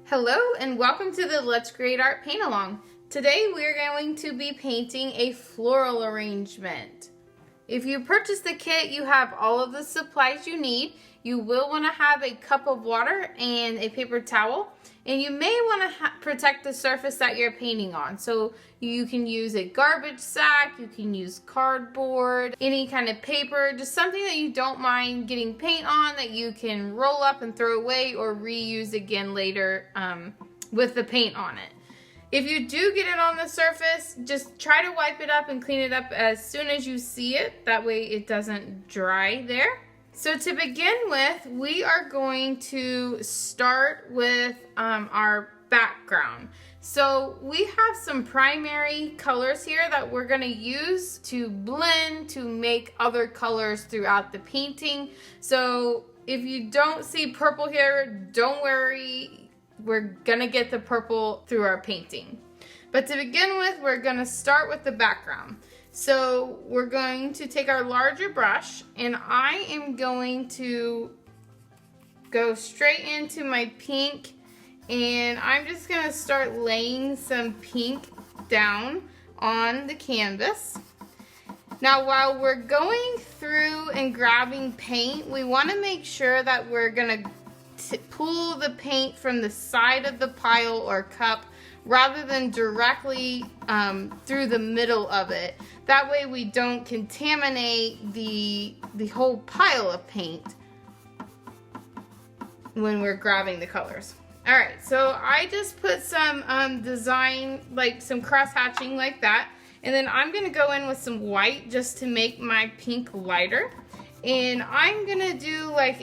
Hello and welcome to the Let's Create Art Paint Along. Today we're going to be painting a floral arrangement. If you purchase the kit, you have all of the supplies you need. You will want to have a cup of water and a paper towel, and you may want to protect the surface that you're painting on. So you can use a garbage sack, you can use cardboard, any kind of paper, just something that you don't mind getting paint on that you can roll up and throw away or reuse again later with the paint on it. If you do get it on the surface, just try to wipe it up and clean it up as soon as you see it. That way it doesn't dry there. So to begin with, we are going to start with our background. So we have some primary colors here that we're going to use to blend to make other colors throughout the painting. So if you don't see purple here, don't worry. We're gonna get the purple through our painting. But to begin with, we're gonna start with the background. So we're going to take our larger brush, and I am going to go straight into my pink, and I'm just gonna start laying some pink down on the canvas. Now, while we're going through and grabbing paint, we wanna make sure that we're gonna pull the paint from the side of the pile or cup rather than directly through the middle of it. That way we don't contaminate the whole pile of paint when we're grabbing the colors. Alright, so I just put some design, like some cross hatching like that, and then I'm going to go in with some white just to make my pink lighter. And I'm going to do like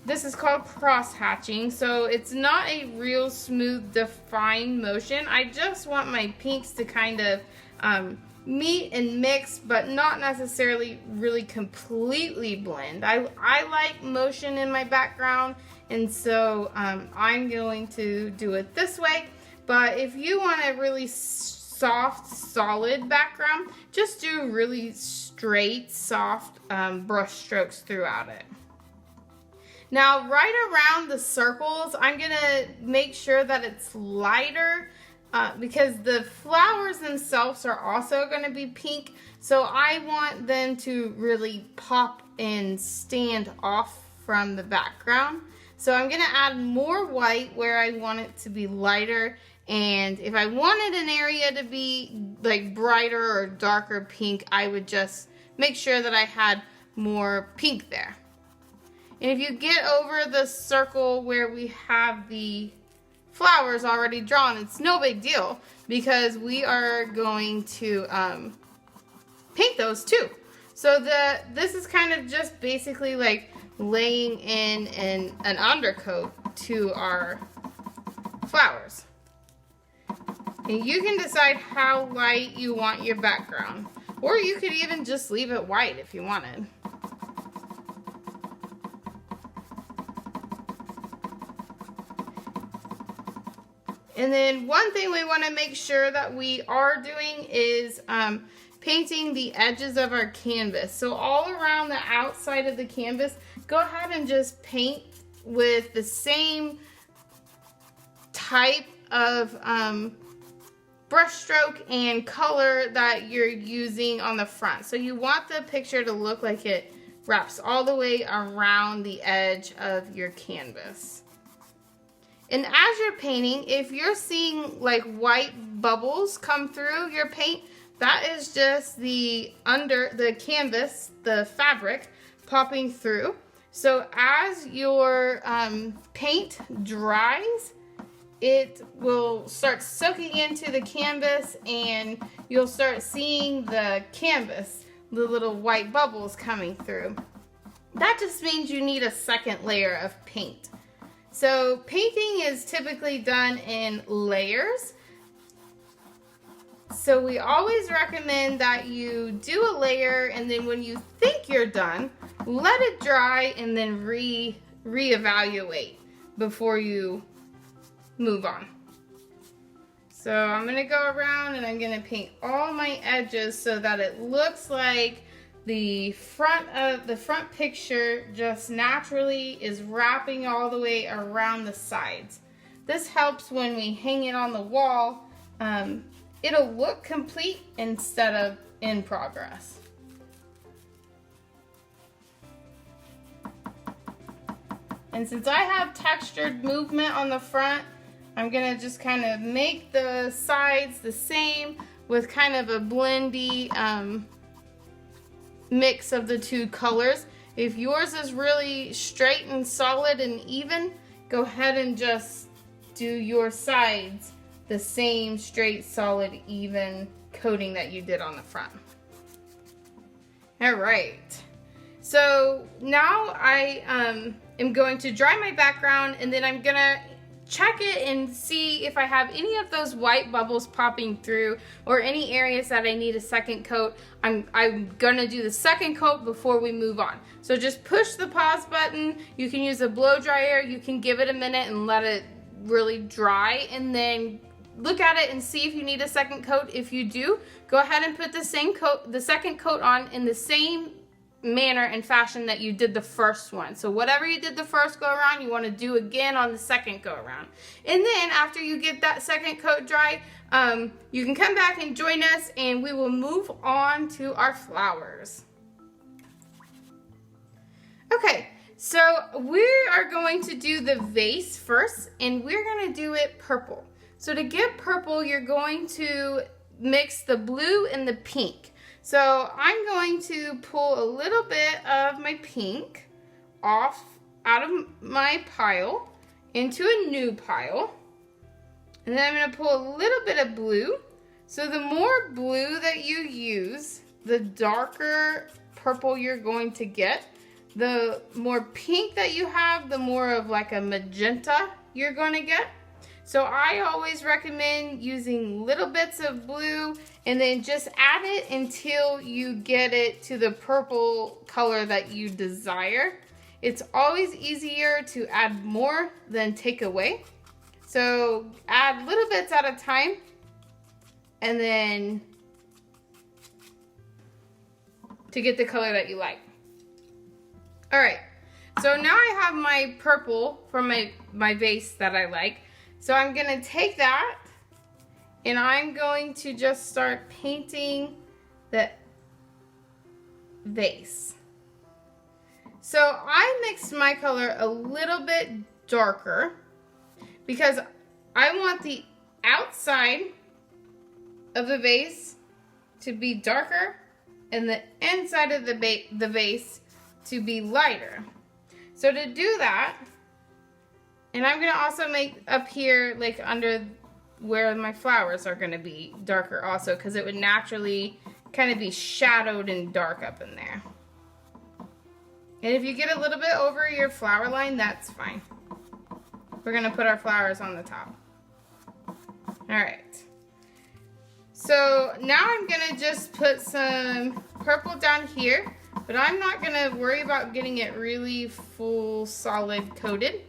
this is called cross hatching, so it's not a real smooth defined motion. I just want my pinks to kind of meet and mix, but not necessarily really completely blend. I like motion in my background, and so I'm going to do it this way. But if you want a really soft, solid background, just do really straight, soft brush strokes throughout it. Now, right around the circles, I'm gonna make sure that it's lighter because the flowers themselves are also gonna be pink. So I want them to really pop and stand off from the background. So I'm gonna add more white where I want it to be lighter. And if I wanted an area to be like brighter or darker pink, I would just make sure that I had more pink there. And if you get over the circle where we have the flowers already drawn, it's no big deal because we are going to paint those too. So this is kind of just basically like laying in an undercoat to our flowers. And you can decide how light you want your background, or you could even just leave it white if you wanted. And then one thing we want to make sure that we are doing is painting the edges of our canvas. So all around the outside of the canvas, go ahead and just paint with the same type of brush stroke and color that you're using on the front. So you want the picture to look like it wraps all the way around the edge of your canvas. And as you're painting, if you're seeing like white bubbles come through your paint, that is just the canvas, the fabric, popping through. So as your paint dries, it will start soaking into the canvas and you'll start seeing the canvas, the little white bubbles coming through. That just means you need a second layer of paint. So painting is typically done in layers. So we always recommend that you do a layer, and then when you think you're done, let it dry and then reevaluate before you move on. So I'm gonna go around and I'm gonna paint all my edges so that it looks like the front picture just naturally is wrapping all the way around the sides. This helps when we hang it on the wall. It'll look complete instead of in progress. And since I have textured movement on the front, I'm gonna just kind of make the sides the same with kind of a blendy mix of the two colors. If yours is really straight and solid and even, go ahead and just do your sides the same straight, solid, even coating that you did on the front. All right. So now I am going to dry my background, and then I'm gonna check it and see if I have any of those white bubbles popping through or any areas that I need a second coat. I'm gonna do the second coat before we move on. So just push the pause button. You can use a blow dryer. You can give it a minute and let it really dry, and then look at it and see if you need a second coat. If you do, go ahead and put the second coat on in the same manner and fashion that you did the first one. So whatever you did the first go around, you want to do again on the second go around. And then after you get that second coat dry, you can come back and join us, and we will move on to our flowers. Okay, so we are going to do the vase first, and we're going to do it purple. So to get purple, you're going to mix the blue and the pink. So I'm going to pull a little bit of my pink off out of my pile into a new pile. And then I'm going to pull a little bit of blue. So the more blue that you use, the darker purple you're going to get. The more pink that you have, the more of like a magenta you're going to get. So I always recommend using little bits of blue and then just add it until you get it to the purple color that you desire. It's always easier to add more than take away. So add little bits at a time, and then to get the color that you like. All right, so now I have my purple from my vase that I like. So I'm gonna take that and I'm going to just start painting the vase. So I mixed my color a little bit darker because I want the outside of the vase to be darker and the inside of the vase to be lighter. So to do that, and I'm gonna also make up here, like under where my flowers are gonna be darker also, because it would naturally kind of be shadowed and dark up in there. And if you get a little bit over your flower line, that's fine. We're gonna put our flowers on the top. All right. So now I'm gonna just put some purple down here, but I'm not gonna worry about getting it really full solid coated,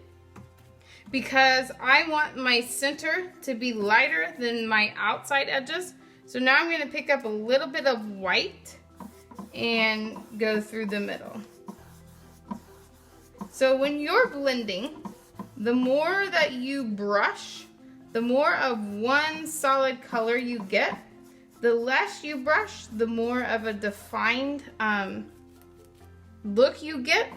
because I want my center to be lighter than my outside edges. So now I'm gonna pick up a little bit of white and go through the middle. So when you're blending, the more that you brush, the more of one solid color you get. The less you brush, the more of a defined look you get.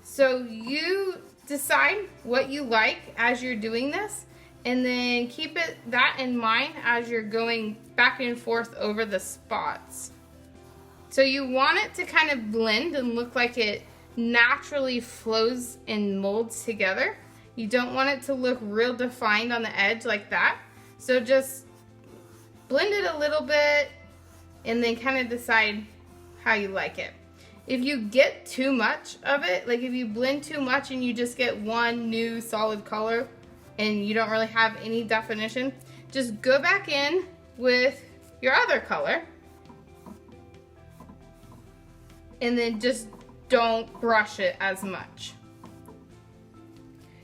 So you decide what you like as you're doing this, and then keep that in mind as you're going back and forth over the spots. So you want it to kind of blend and look like it naturally flows and molds together. You don't want it to look real defined on the edge like that. So just blend it a little bit and then kind of decide how you like it. If you get too much of it, like if you blend too much and you just get one new solid color and you don't really have any definition, just go back in with your other color and then just don't brush it as much.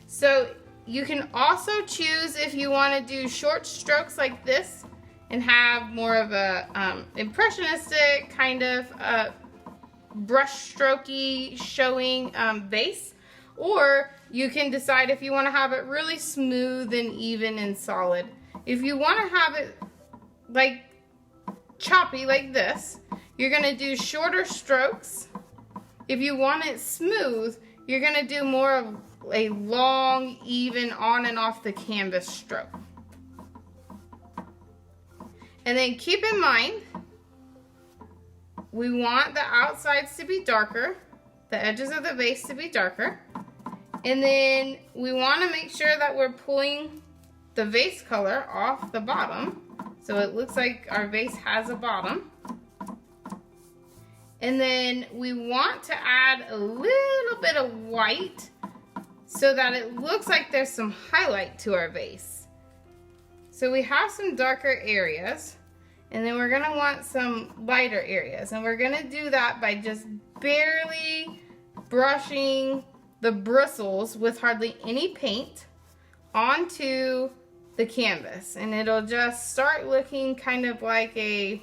So you can also choose if you want to do short strokes like this and have more of a impressionistic kind of brush strokey showing vase, Or you can decide if you want to have it really smooth and even and solid. If you want to have it like choppy like this, you're going to do shorter strokes. If you want it smooth, you're going to do more of a long, even on and off the canvas stroke. And then keep in mind, we want the outsides to be darker, the edges of the vase to be darker. And then we want to make sure that we're pulling the vase color off the bottom. So it looks like our vase has a bottom. And then we want to add a little bit of white so that it looks like there's some highlight to our vase. So we have some darker areas, and then we're gonna want some lighter areas. And we're gonna do that by just barely brushing the bristles with hardly any paint onto the canvas. And it'll just start looking kind of like a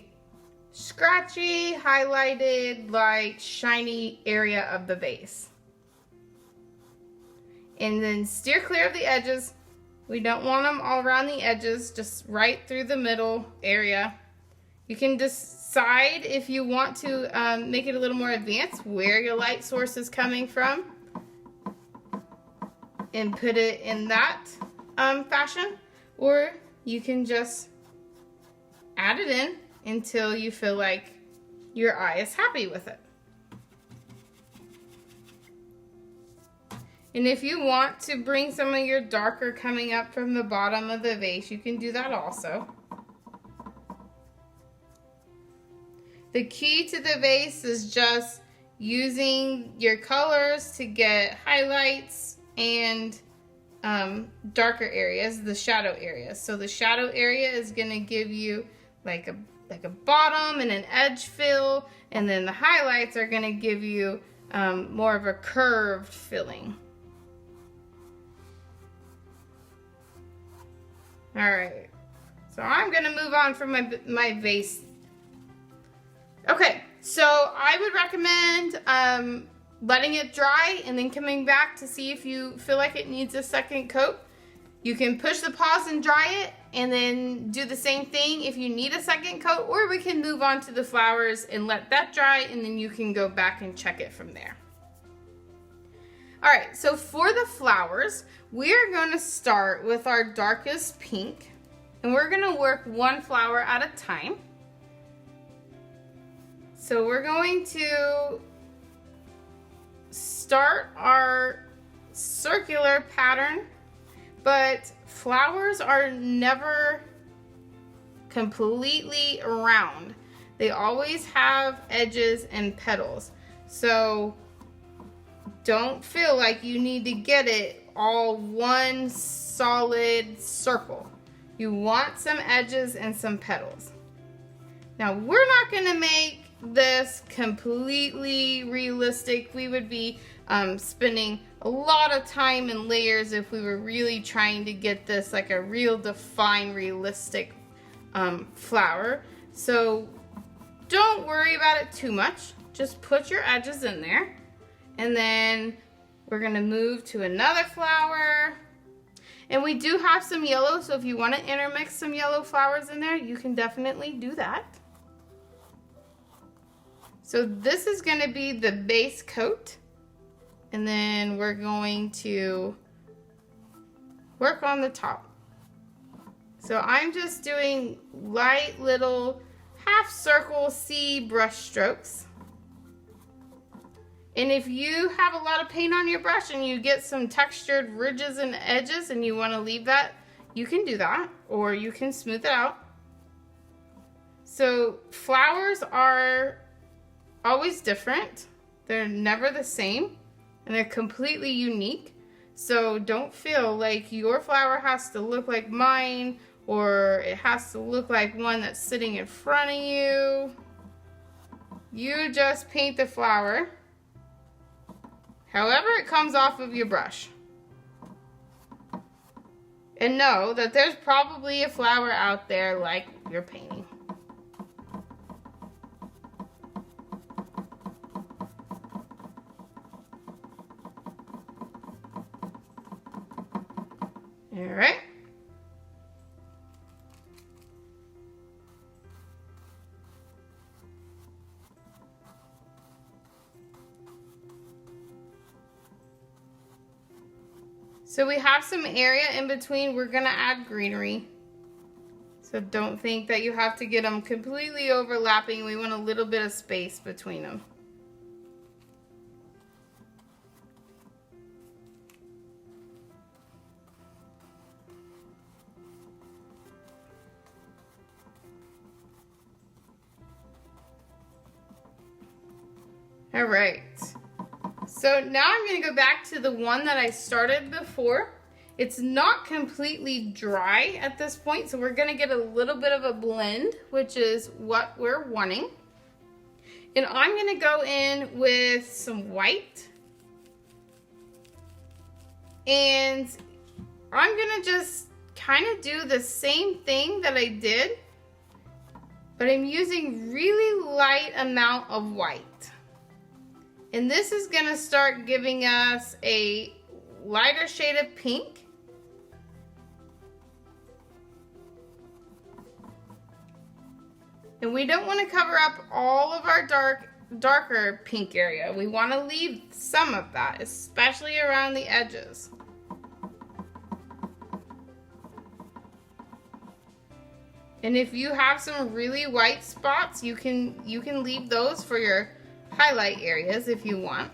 scratchy, highlighted, like shiny area of the vase. And then steer clear of the edges. We don't want them all around the edges, just right through the middle area. You can decide if you want to make it a little more advanced, where your light source is coming from, and put it in that fashion, or you can just add it in until you feel like your eye is happy with it. And if you want to bring some of your darker coming up from the bottom of the vase, you can do that also. The key to the vase is just using your colors to get highlights and darker areas, the shadow areas. So the shadow area is going to give you like a bottom and an edge fill, and then the highlights are going to give you more of a curved filling. All right, so I'm going to move on from my vase. Okay, so I would recommend letting it dry and then coming back to see if you feel like it needs a second coat. You can push the pause and dry it and then do the same thing if you need a second coat, or we can move on to the flowers and let that dry, and then you can go back and check it from there. All right, so for the flowers, we're going to start with our darkest pink, and we're going to work one flower at a time. So we're going to start our circular pattern, but flowers are never completely round. They always have edges and petals. So don't feel like you need to get it all one solid circle. You want some edges and some petals. Now we're not going to make this completely realistic. We would be spending a lot of time and layers if we were really trying to get this like a real defined realistic flower. So don't worry about it too much. Just put your edges in there, and then we're gonna move to another flower. And we do have some yellow, so if you want to intermix some yellow flowers in there, you can definitely do that. So this is going to be the base coat, and then we're going to work on the top. So I'm just doing light little half circle C brush strokes. And if you have a lot of paint on your brush and you get some textured ridges and edges and you want to leave that, you can do that, or you can smooth it out. So flowers are always different. They're never the same, and they're completely unique. So don't feel like your flower has to look like mine, or it has to look like one that's sitting in front of you. You just paint the flower however it comes off of your brush. And know that there's probably a flower out there like you're painting. All right. So we have some area in between. We're gonna add greenery. So don't think that you have to get them completely overlapping. We want a little bit of space between them. All right. So now I'm going to go back to the one that I started before. It's not completely dry at this point, so we're going to get a little bit of a blend, which is what we're wanting. And I'm going to go in with some white. And I'm going to just kind of do the same thing that I did, but I'm using really light amount of white. And this is going to start giving us a lighter shade of pink. And we don't want to cover up all of our darker pink area. We want to leave some of that, especially around the edges. And if you have some really white spots, you can leave those for your highlight areas if you want,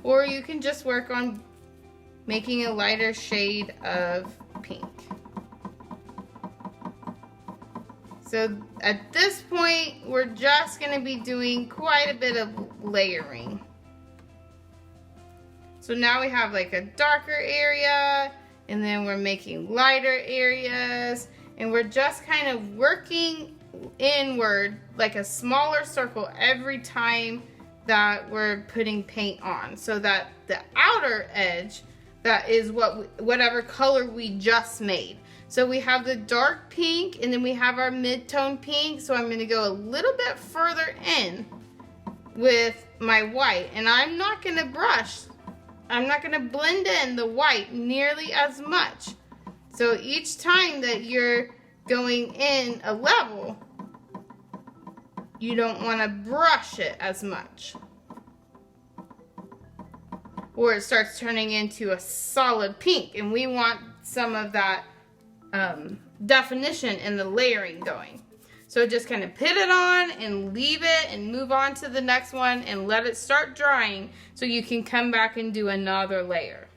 or you can just work on making a lighter shade of pink. So at this point, we're just going to be doing quite a bit of layering. So now we have like a darker area, and then we're making lighter areas, and we're just kind of working inward like a smaller circle every time that we're putting paint on, so that the outer edge, that is whatever color we just made. So we have the dark pink, and then we have our mid-tone pink. So I'm going to go a little bit further in with my white, and I'm not going to brush. I'm not going to blend in the white nearly as much. So each time that you're going in a level, you don't want to brush it as much, or it starts turning into a solid pink, and we want some of that definition in the layering going. So just kind of put it on and leave it and move on to the next one and let it start drying so you can come back and do another layer.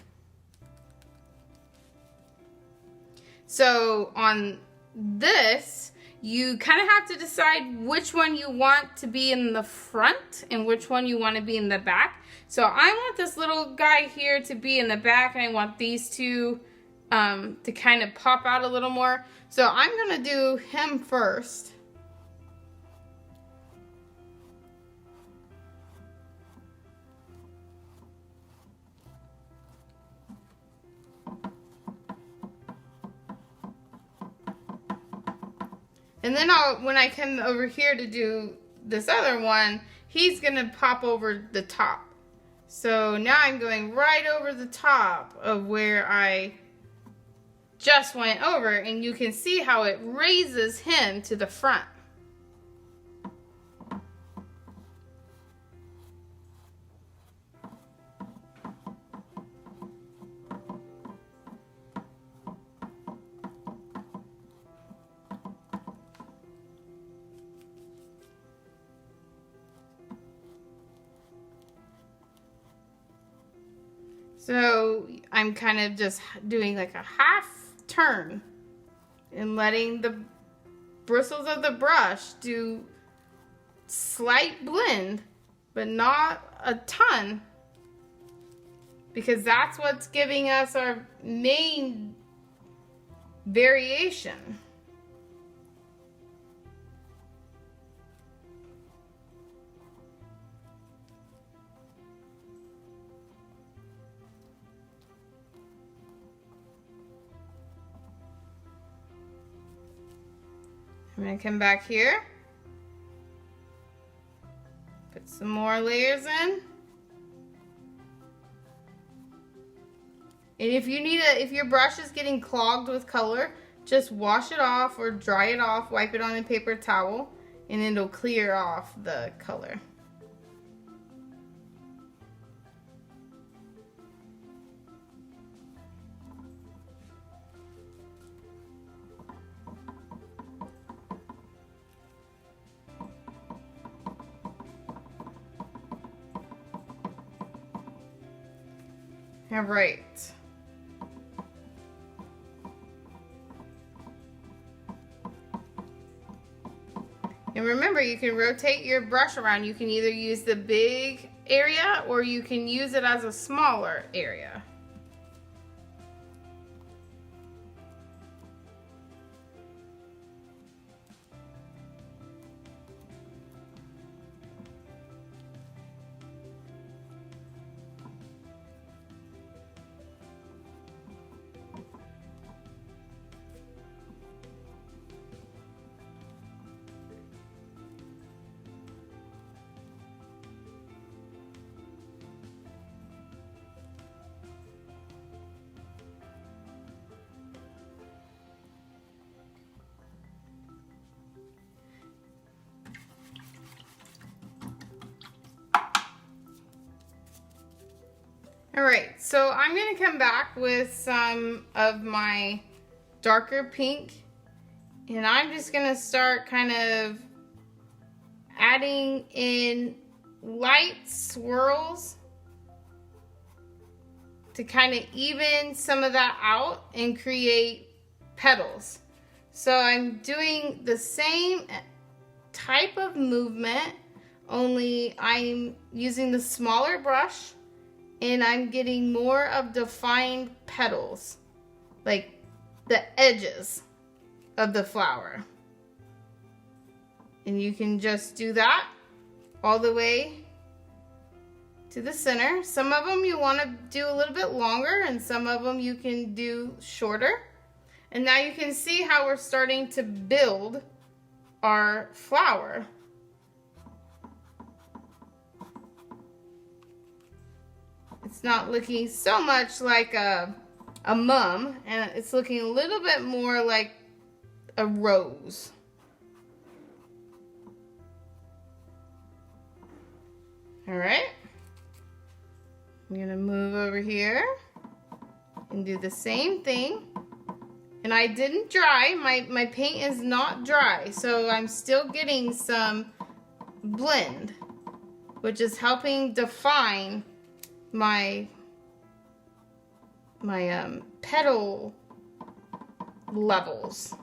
So on this, you kind of have to decide which one you want to be in the front and which one you want to be in the back. So I want this little guy here to be in the back, and I want these two to kind of pop out a little more. So I'm going to do him first. And then when I come over here to do this other one, he's gonna pop over the top. So now I'm going right over the top of where I just went over, and you can see how it raises him to the front. So I'm kind of just doing like a half turn and letting the bristles of the brush do slight blend, but not a ton, because that's what's giving us our main variation. I'm going to come back here, put some more layers in. And if you need if your brush is getting clogged with color, just wash it off or dry it off, wipe it on a paper towel, and it'll clear off the color. All right. And remember, you can rotate your brush around. You can either use the big area or you can use it as a smaller area. All right, so I'm gonna come back with some of my darker pink, and I'm just gonna start kind of adding in light swirls to kind of even some of that out and create petals. So I'm doing the same type of movement, only I'm using the smaller brush and I'm getting more of defined petals, like the edges of the flower. And you can just do that all the way to the center. Some of them you want to do a little bit longer and some of them you can do shorter. And now you can see how we're starting to build our flower. It's not looking so much like a mum, and it's looking a little bit more like a rose. All right. I'm gonna move over here and do the same thing. And I didn't dry, my paint is not dry, so I'm still getting some blend, which is helping define my petal levels.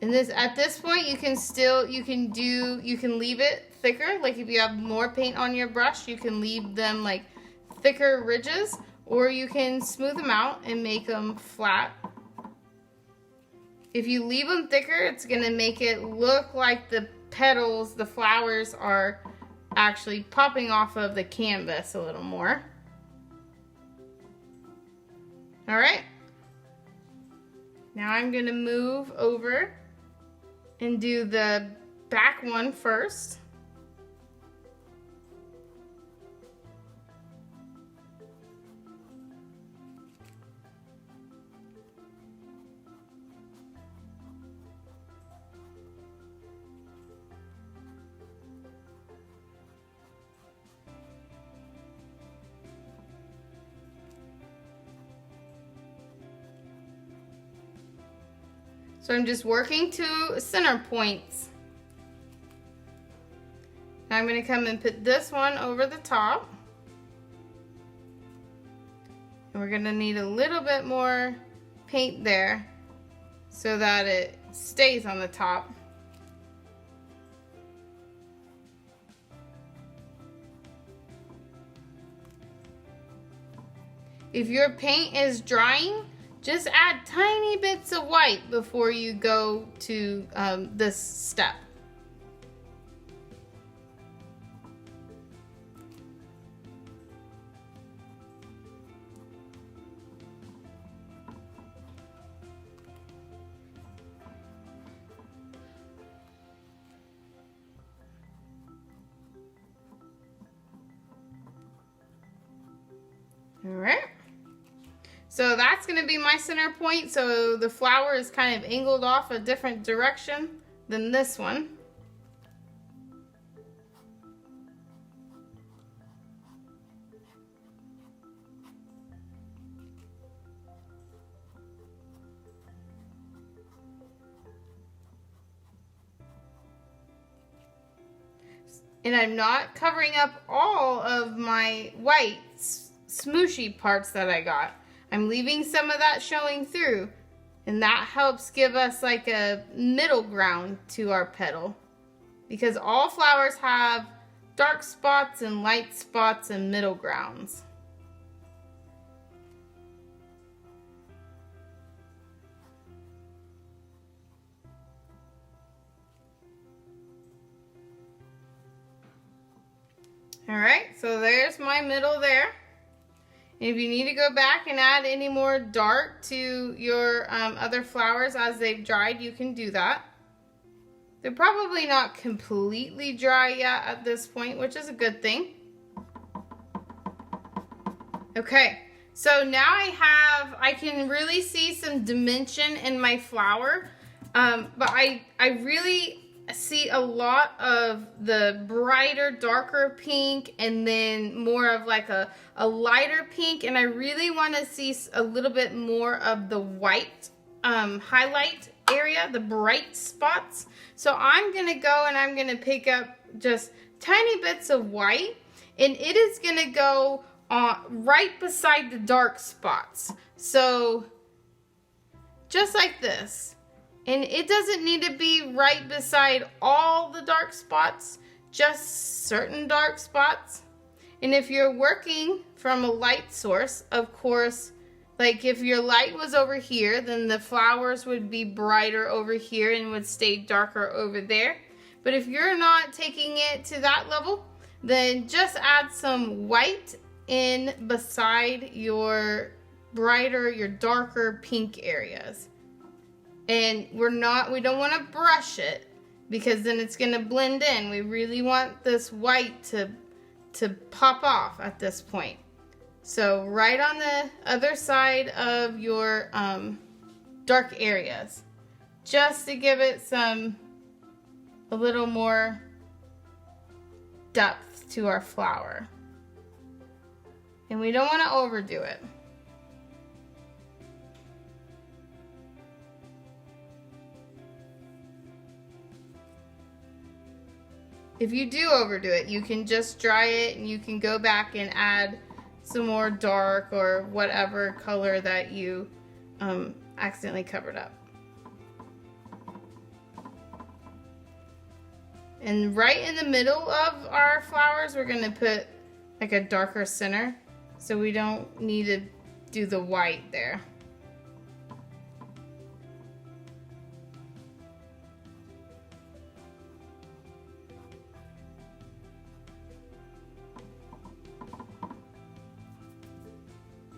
And at this point you can leave it thicker. Like if you have more paint on your brush, you can leave them like thicker ridges, or you can smooth them out and make them flat. If you leave them thicker, it's gonna make it look like the petals, the flowers are actually popping off of the canvas a little more. All right. Now I'm gonna move over and do the back one first. So I'm just working to center points. Now I'm going to come and put this one over the top. And we're going to need a little bit more paint there so that it stays on the top. If your paint is drying, just add tiny bits of white before you go to this step. All right. So that's going to be my center point. So the flower is kind of angled off a different direction than this one. And I'm not covering up all of my white smooshy parts that I got. I'm leaving some of that showing through, and that helps give us like a middle ground to our petal, because all flowers have dark spots and light spots and middle grounds. All right, so there's my middle there. And if you need to go back and add any more dark to your other flowers as they've dried, you can do that. They're probably not completely dry yet at this point, which is a good thing. Okay, so now I can really see some dimension in my flower, but I really see a lot of the brighter, darker pink, and then more of like a lighter pink, and I really want to see a little bit more of the white highlight area, the bright spots. So I'm going to go and I'm going to pick up just tiny bits of white, and it is going to go right beside the dark spots. So just like this. And it doesn't need to be right beside all the dark spots, just certain dark spots. And if you're working from a light source, of course, like if your light was over here, then the flowers would be brighter over here and would stay darker over there. But if you're not taking it to that level, then just add some white in beside your brighter, your darker pink areas. And we don't want to brush it, because then it's going to blend in. We really want this white to pop off at this point. So right on the other side of your dark areas, just to give it a little more depth to our flower. And we don't want to overdo it. If you do overdo it, you can just dry it and you can go back and add some more dark or whatever color that you accidentally covered up. And right in the middle of our flowers, we're going to put like a darker center, so we don't need to do the white there.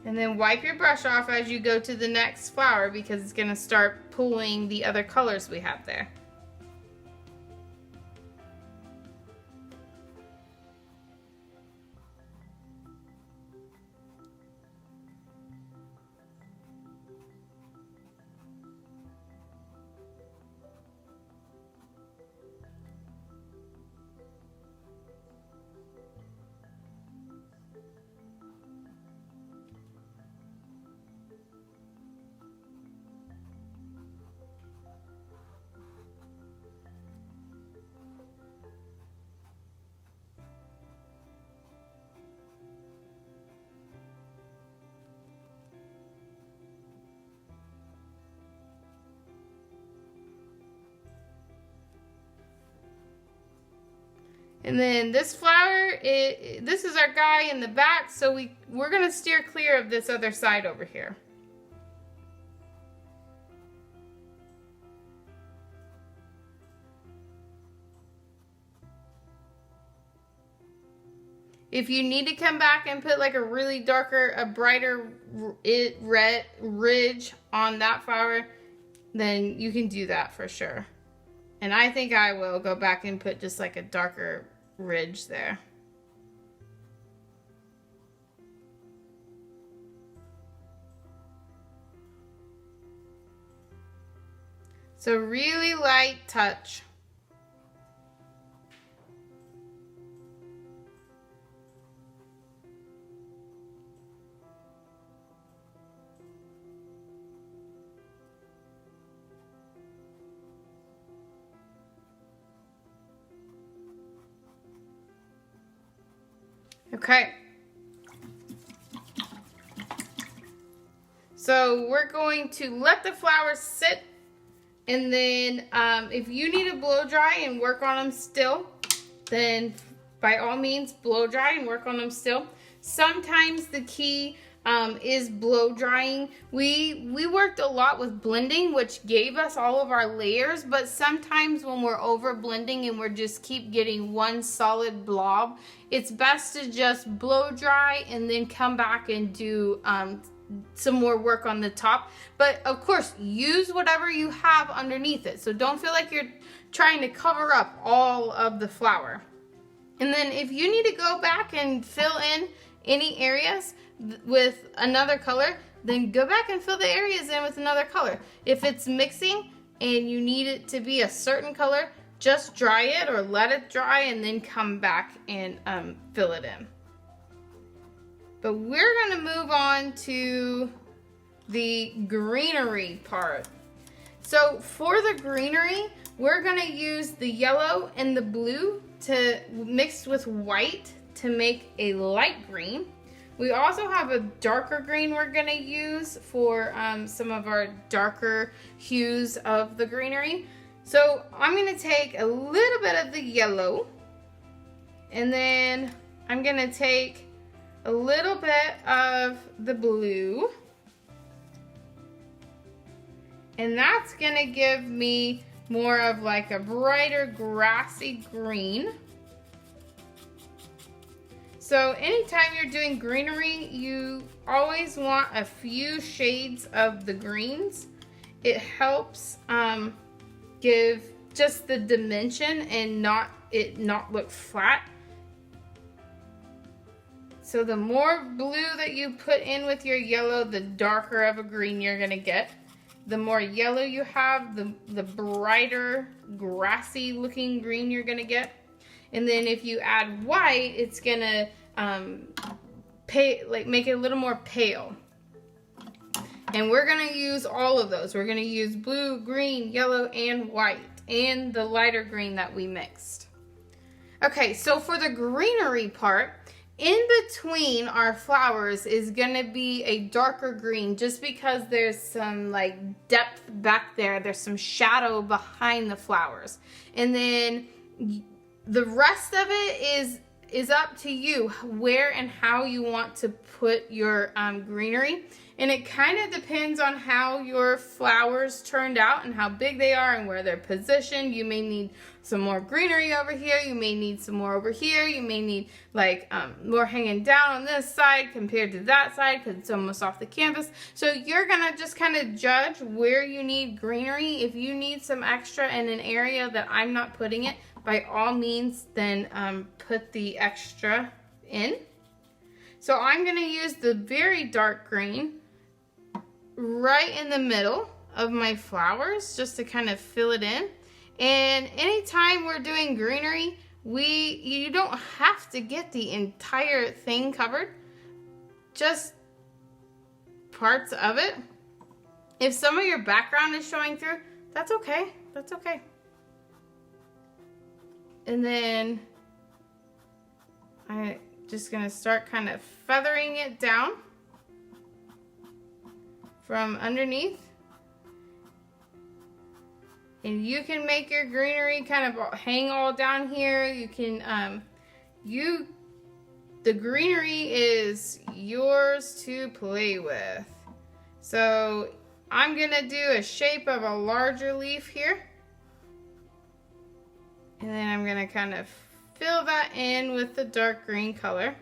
And then wipe your brush off as you go to the next flower, because it's going to start pulling the other colors we have there. And then this flower, this is our guy in the back, so we're going to steer clear of this other side over here. If you need to come back and put like a really darker, a brighter red ridge on that flower, then you can do that for sure. And I think I will go back and put just like a darker ridge there. So really light touch. Okay. So we're going to let the flowers sit, and then if you need to blow dry and work on them still, then by all means blow dry and work on them still. Sometimes the key is blow drying. We worked a lot with blending, which gave us all of our layers, but sometimes when we're over blending and we're just keep getting one solid blob, it's best to just blow dry and then come back and do some more work on the top. But of course, use whatever you have underneath it. So don't feel like you're trying to cover up all of the flower. And then if you need to go back and fill in any areas with another color, then go back and fill the areas in with another color. If it's mixing and you need it to be a certain color, just dry it or let it dry and then come back and fill it in. But we're gonna move on to the greenery part. So for the greenery, we're gonna use the yellow and the blue to mix with white to make a light green. We also have a darker green we're gonna use for some of our darker hues of the greenery. So I'm gonna take a little bit of the yellow, and then I'm gonna take a little bit of the blue, and that's gonna give me more of like a brighter grassy green. So anytime you're doing greenery, you always want a few shades of the greens. It helps give just the dimension and not look flat. So the more blue that you put in with your yellow, the darker of a green you're gonna get. The more yellow you have, the brighter grassy looking green you're gonna get. And then if you add white, it's gonna make it a little more pale. And we're gonna use all of those. We're gonna use blue, green, yellow, and white, and the lighter green that we mixed. Okay, so for the greenery part, in between our flowers is gonna be a darker green, just because there's some like depth back there. There's some shadow behind the flowers. And then the rest of it is up to you where and how you want to put your greenery. And it kind of depends on how your flowers turned out and how big they are and where they're positioned. You may need some more greenery over here. You may need some more over here. You may need like more hanging down on this side compared to that side because it's almost off the canvas. So you're gonna just kind of judge where you need greenery. If you need some extra in an area that I'm not putting it, by all means, then put the extra in. So I'm gonna use the very dark green right in the middle of my flowers just to kind of fill it in. And anytime we're doing greenery, you don't have to get the entire thing covered, just parts of it. If some of your background is showing through, that's okay, that's okay. And then I'm just gonna start kind of feathering it down from underneath. And you can make your greenery kind of hang all down here. You can, the greenery is yours to play with. So I'm gonna do a shape of a larger leaf here. And then I'm gonna kind of fill that in with the dark green color.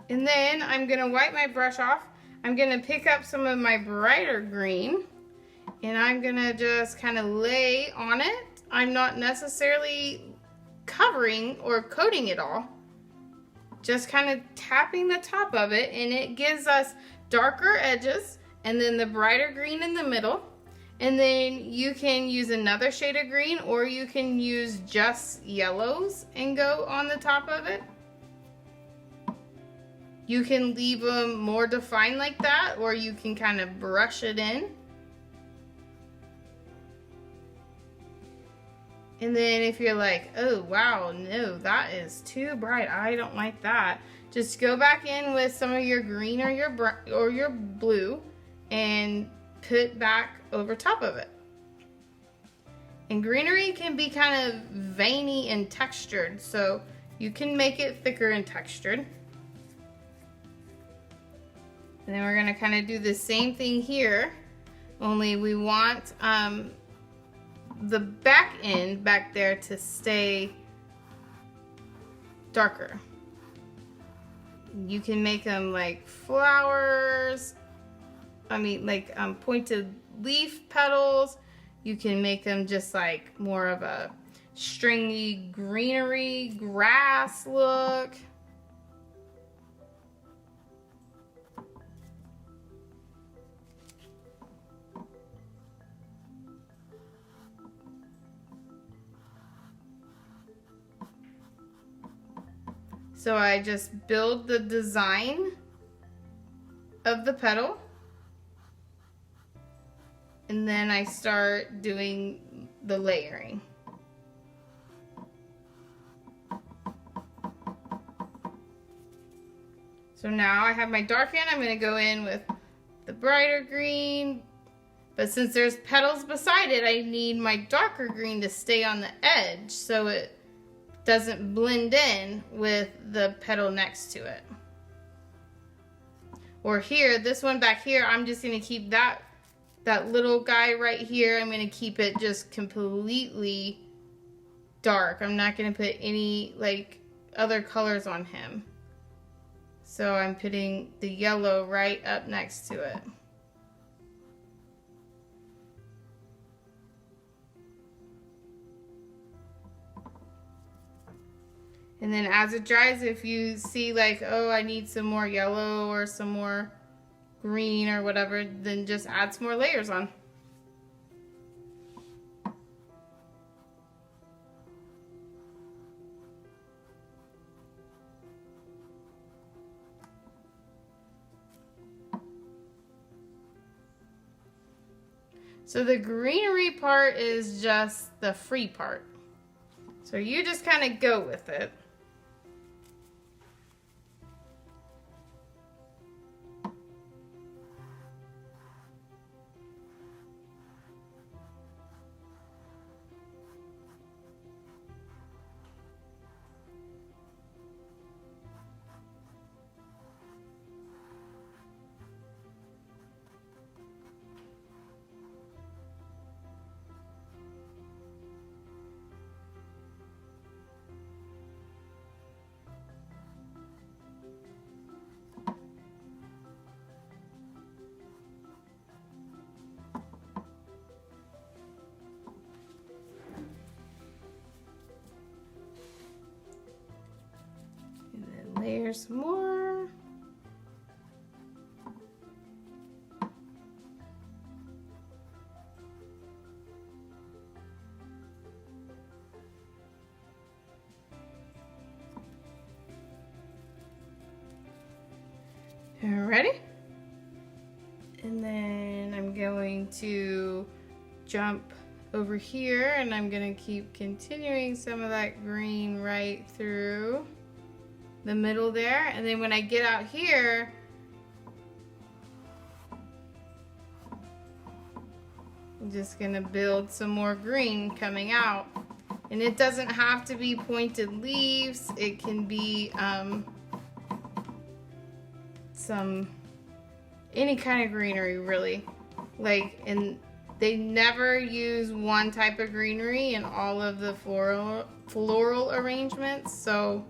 And then I'm gonna wipe my brush off. I'm gonna pick up some of my brighter green and I'm gonna just kind of lay on it I'm not necessarily covering or coating it all. Just kind of tapping the top of it, and it gives us darker edges and then the brighter green in the middle. And then you can use another shade of green, or you can use just yellows and go on the top of it. You can leave them more defined like that, or you can kind of brush it in. And then if you're like, oh wow, no, that is too bright, I don't like that, just go back in with some of your green or your blue and put back over top of it. And greenery can be kind of veiny and textured, so you can make it thicker and textured. And then we're gonna kind of do the same thing here, only we want the back end back there to stay darker. You can make them like flowers, like pointed leaf petals. You can make them just like more of a stringy greenery grass look. So I just build the design of the petal, and then I start doing the layering. So now I have my dark end. I'm going to go in with the brighter green, but since there's petals beside it, I need my darker green to stay on the edge so it doesn't blend in with the petal next to it. Or here, this one back here, I'm just going to keep that little guy right here. I'm going to keep it just completely dark. I'm not going to put any like other colors on him. So I'm putting the yellow right up next to it. And then as it dries, if you see like, oh, I need some more yellow or some more green or whatever, then just add some more layers on. So the greenery part is just the free part. So you just kind of go with it. Layer some more. Alrighty. And then I'm going to jump over here, and I'm going to keep continuing some of that green right through the middle there. And then when I get out here, I'm just gonna build some more green coming out. And it doesn't have to be pointed leaves. It can be any kind of greenery really. And they never use one type of greenery in all of the floral arrangements, so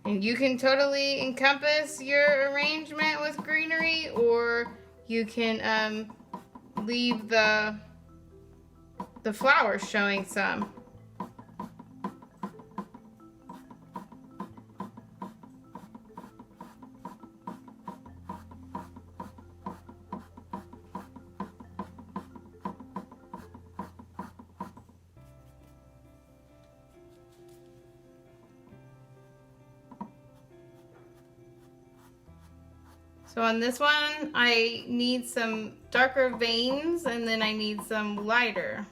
And you can totally encompass your arrangement with greenery, or you can leave the flowers showing some. So on this one, I need some darker veins, and then I need some lighter.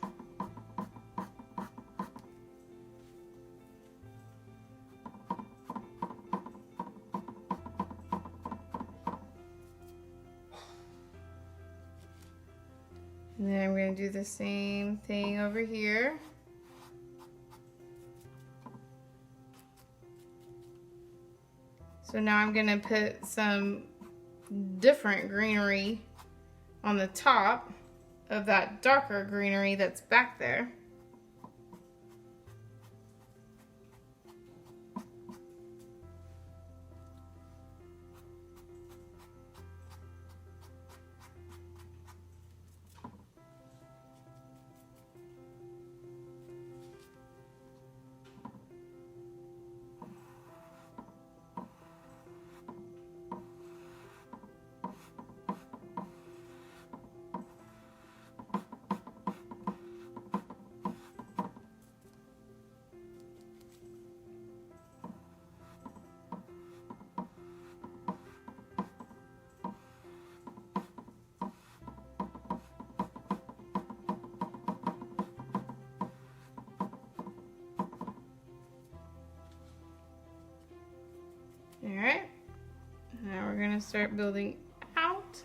And then I'm going to do the same thing over here. So now I'm going to put some different greenery on the top of that darker greenery that's back there. All right, now we're gonna start building out.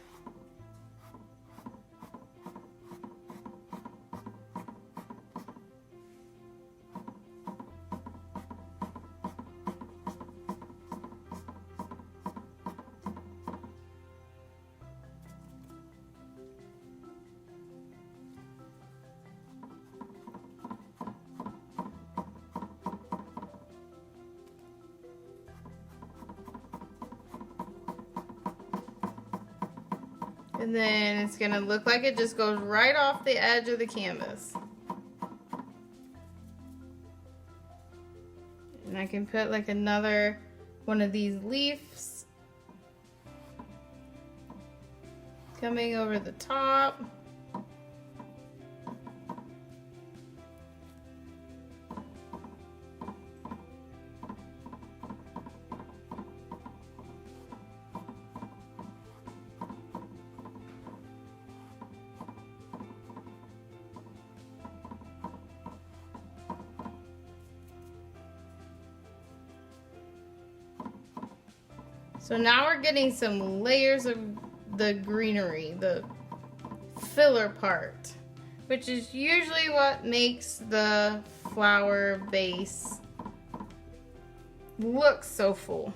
And then it's gonna look like it just goes right off the edge of the canvas. And I can put like another one of these leaves coming over the top. So now we're getting some layers of the greenery, the filler part, which is usually what makes the flower vase look so full.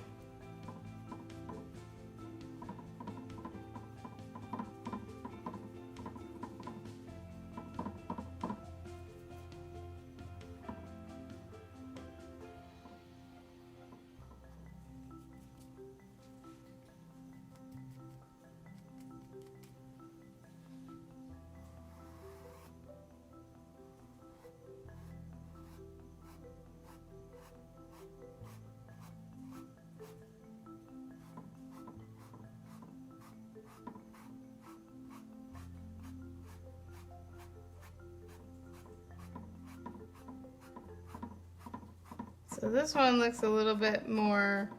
So this one looks a little bit more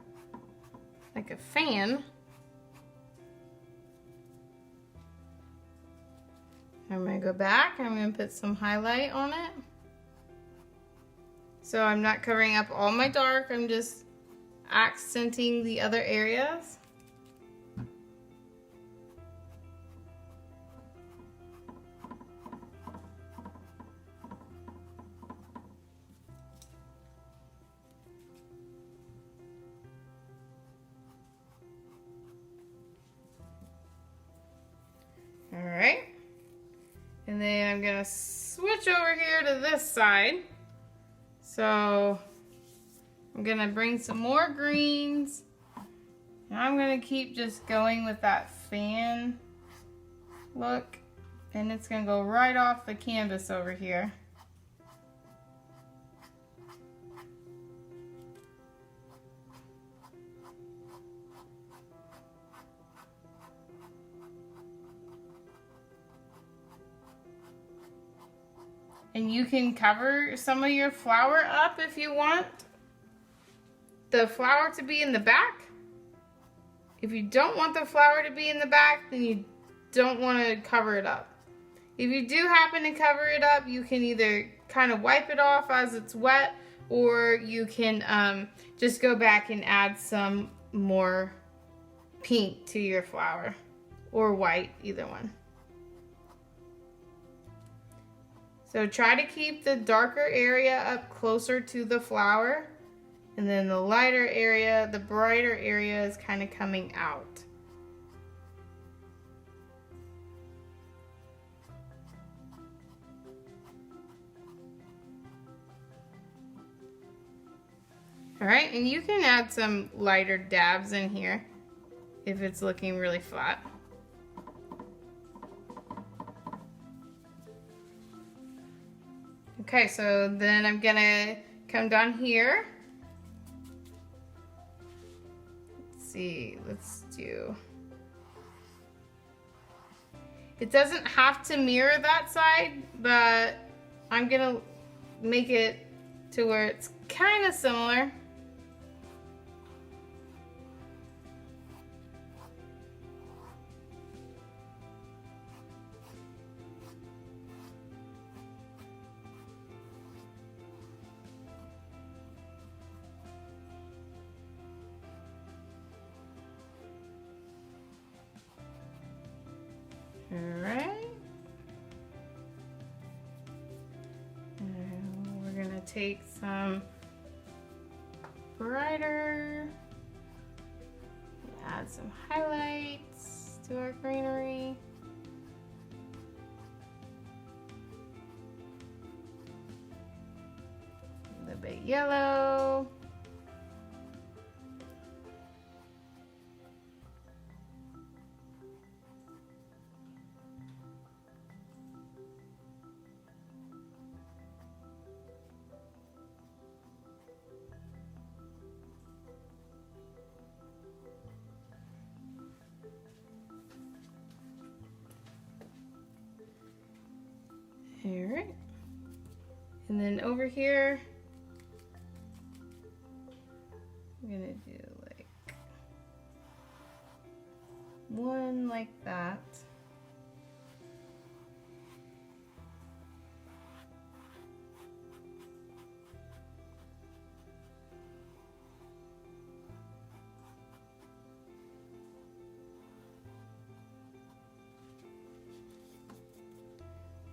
like a fan. I'm going to go back and I'm going to put some highlight on it. So I'm not covering up all my dark, I'm just accenting the other areas. All right, and then I'm gonna switch over here to this side. So I'm gonna bring some more greens. And I'm gonna keep just going with that fan look. And it's gonna go right off the canvas over here. And you can cover some of your flower up if you want the flower to be in the back. If you don't want the flower to be in the back, then you don't want to cover it up. If you do happen to cover it up, you can either kind of wipe it off as it's wet, or you can just go back and add some more pink to your flower, or white, either one. So try to keep the darker area up closer to the flower, and then the lighter area, the brighter area is kind of coming out. All right, and you can add some lighter dabs in here if it's looking really flat. Okay, so then I'm gonna come down here. Let's see, let's do... It doesn't have to mirror that side, but I'm gonna make it to where it's kind of similar. Alright. And we're gonna take some brighter, add some highlights to our greenery. A little bit yellow. Alright, and then over here, I'm gonna do like one like that.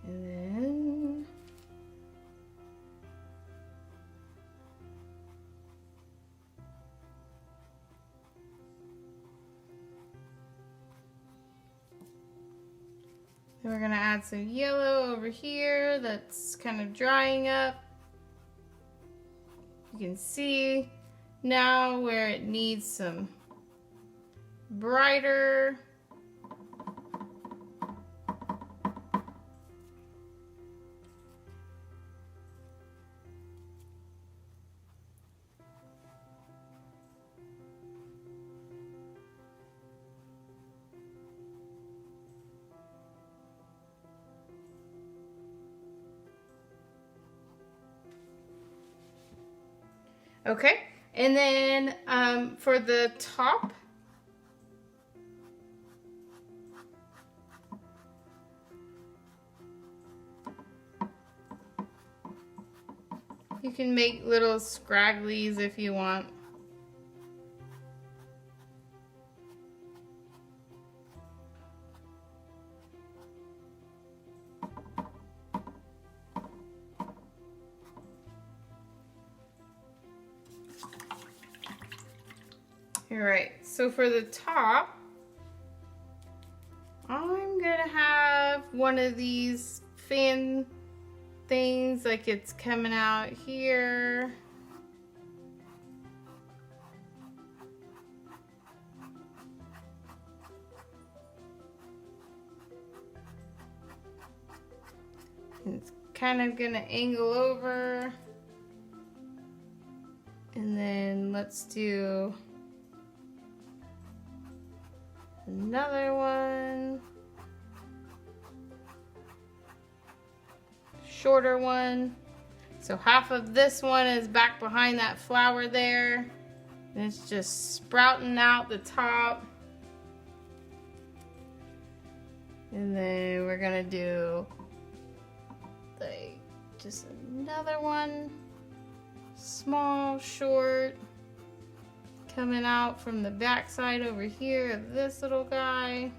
And then we're gonna add some yellow over here that's kind of drying up. You can see now where it needs some brighter. Okay, and then for the top, you can make little scragglies if you want. Alright, so for the top, I'm gonna have one of these fan things, like it's coming out here. It's kind of gonna angle over. And then let's do another one. Shorter one. So half of this one is back behind that flower there. And it's just sprouting out the top. And then we're gonna do like just another one. Small, short. Coming out from the back side over here of this little guy.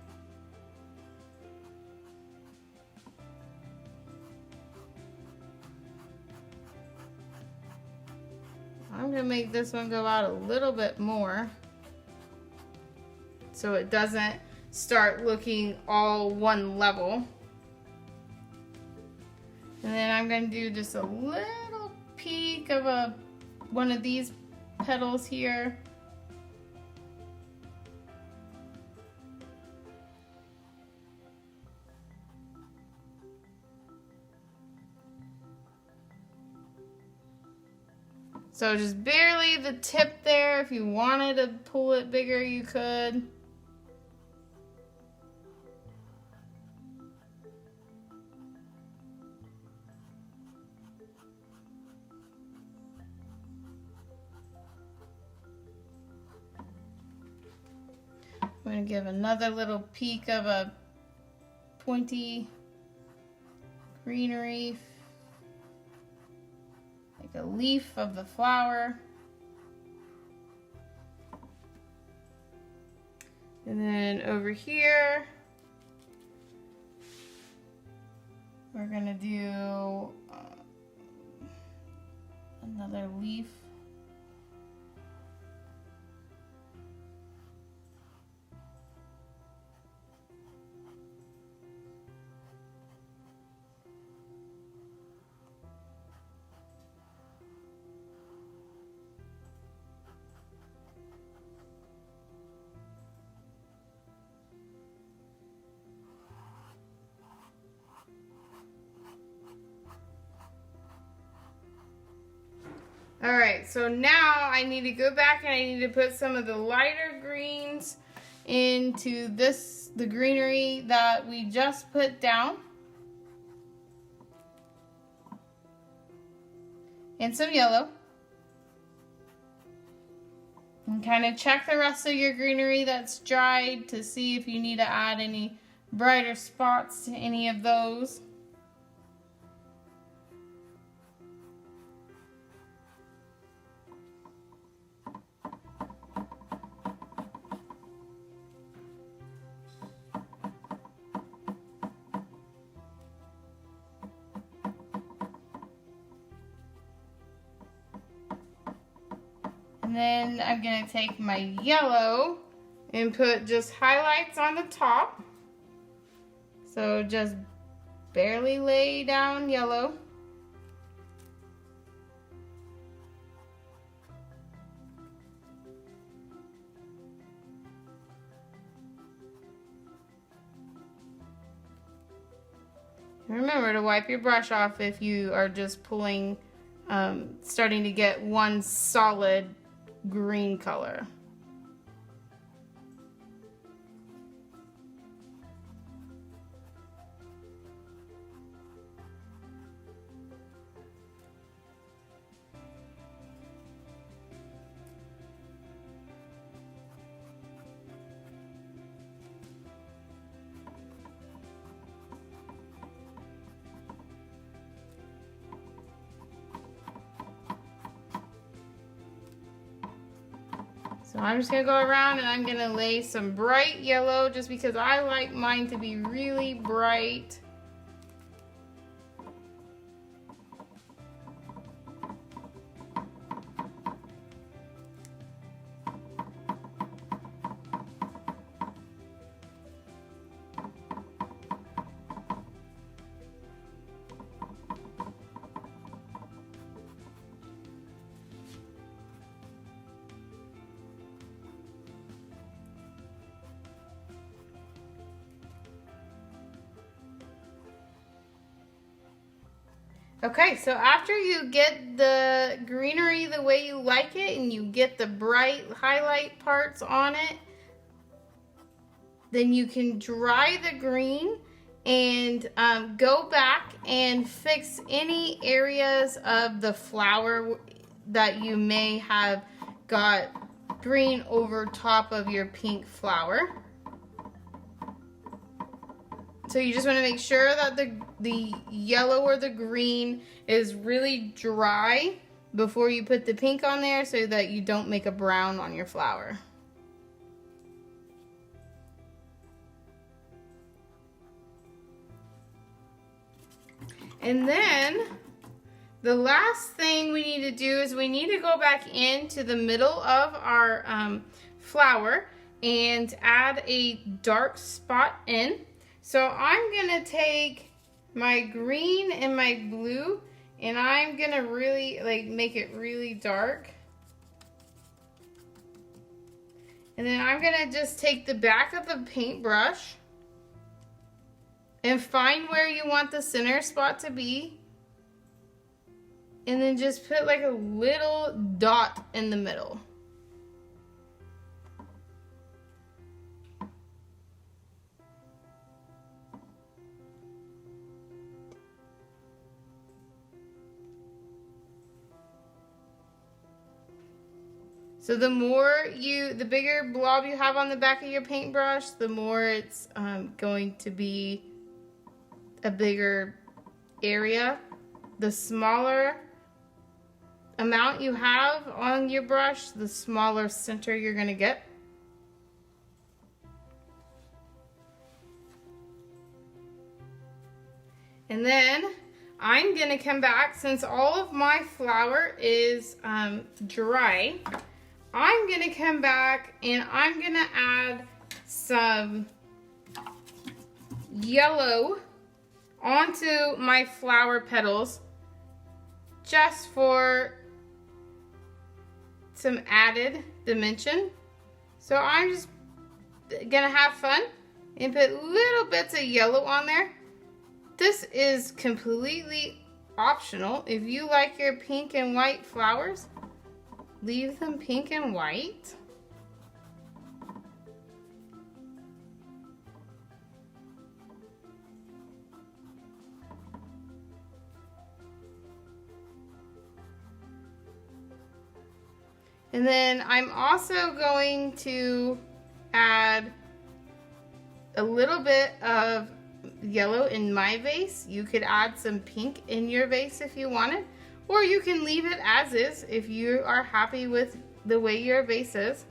I'm gonna make this one go out a little bit more so it doesn't start looking all one level. And then I'm gonna do just a little peek of one of these petals here. So just barely the tip there. If you wanted to pull it bigger, you could. I'm going to give another little peek of a pointy greenery, like a leaf of the flower. And then over here, we're gonna do another leaf. All right, so now I need to go back and I need to put some of the lighter greens into the greenery that we just put down. And some yellow. And kind of check the rest of your greenery that's dried to see if you need to add any brighter spots to any of those. And then I'm going to take my yellow and put just highlights on the top. So just barely lay down yellow. Remember to wipe your brush off if you are just pulling, starting to get one solid green color. So I'm just gonna go around and I'm gonna lay some bright yellow just because I like mine to be really bright. Okay, so after you get the greenery the way you like it and you get the bright highlight parts on it, then you can dry the green and go back and fix any areas of the flower that you may have got green over top of your pink flower. So you just want to make sure that the yellow or the green is really dry before you put the pink on there so that you don't make a brown on your flower. And then the last thing we need to do is we need to go back into the middle of our flower and add a dark spot in. So I'm gonna take my green and my blue and I'm gonna really make it really dark. And then I'm gonna just take the back of the paintbrush and find where you want the center spot to be. And then just put like a little dot in the middle. So the bigger blob you have on the back of your paintbrush, the more it's going to be a bigger area. The smaller amount you have on your brush, the smaller center you're gonna get. And then I'm gonna come back, since all of my flour is dry, I'm gonna come back and I'm gonna add some yellow onto my flower petals just for some added dimension. So I'm just gonna have fun and put little bits of yellow on there. This is completely optional. If you like your pink and white flowers, leave them pink and white. And then I'm also going to add a little bit of yellow in my vase. You could add some pink in your vase if you wanted, or you can leave it as is if you are happy with the way your vase is.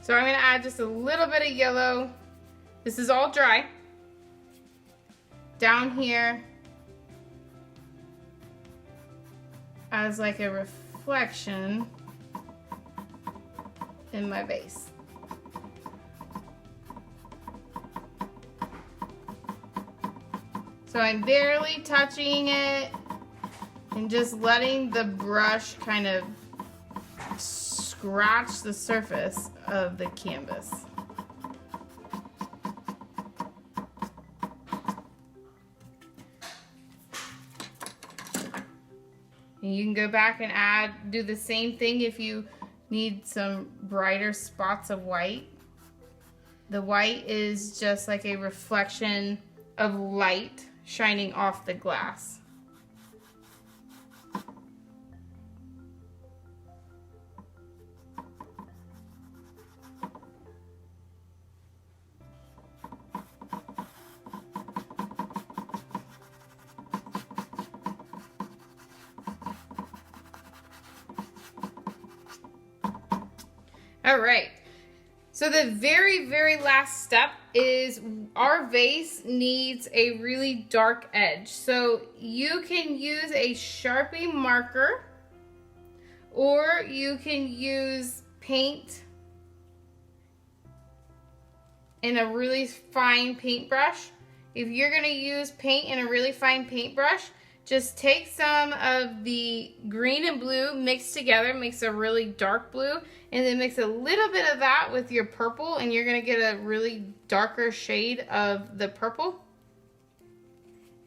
So I'm going to add just a little bit of yellow. This is all dry. Down here as like a reflection in my vase. So I'm barely touching it and just letting the brush kind of scratch the surface of the canvas. And you can go back and do the same thing if you need some brighter spots of white. The white is just like a reflection of light shining off the glass. All right, so the very, very last step is our vase needs a really dark edge. So you can use a Sharpie marker, or you can use paint in a really fine paintbrush. If you're gonna use paint in a really fine paintbrush, just take some of the green and blue mixed together, makes a really dark blue, and then mix a little bit of that with your purple, and you're gonna get a really darker shade of the purple.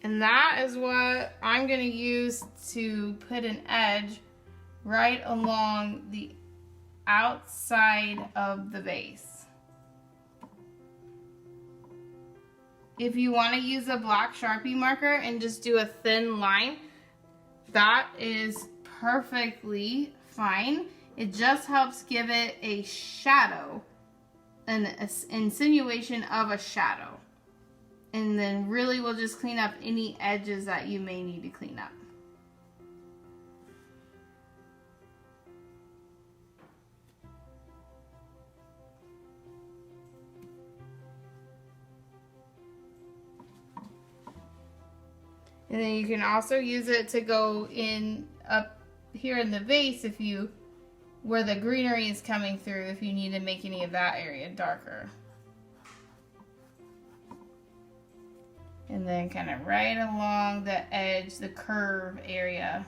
And that is what I'm gonna use to put an edge right along the outside of the vase. If you want to use a black Sharpie marker and just do a thin line, that is perfectly fine. It just helps give it a shadow, an insinuation of a shadow. And then really we'll just clean up any edges that you may need to clean up. And then you can also use it to go in up here in the vase if you, where the greenery is coming through, if you need to make any of that area darker. And then kind of right along the edge, the curve area.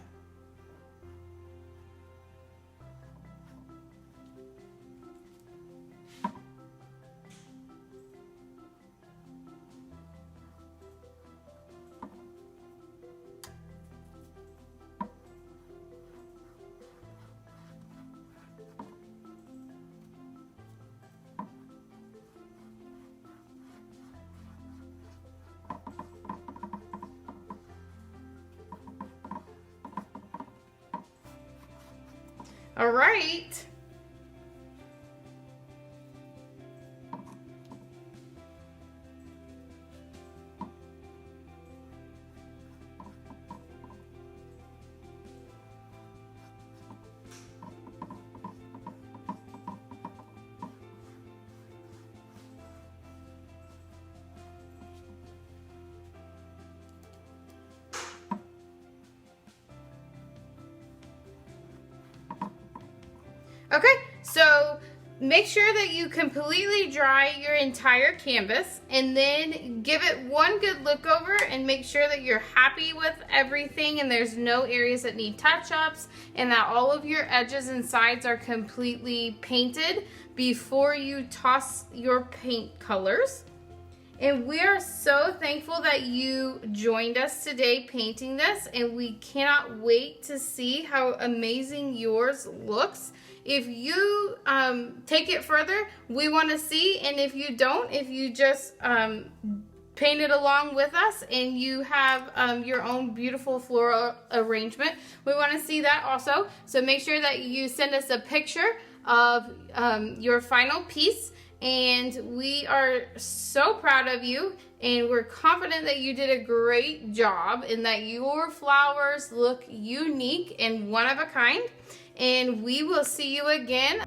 All right. Okay, so make sure that you completely dry your entire canvas and then give it one good look over and make sure that you're happy with everything and there's no areas that need touch-ups and that all of your edges and sides are completely painted before you toss your paint colors. And we are so thankful that you joined us today painting this, and we cannot wait to see how amazing yours looks. If you take it further, we want to see, and if you don't, if you just paint it along with us and you have your own beautiful floral arrangement, we want to see that also. So make sure that you send us a picture of your final piece. And we are so proud of you, and we're confident that you did a great job and that your flowers look unique and one of a kind. And we will see you again.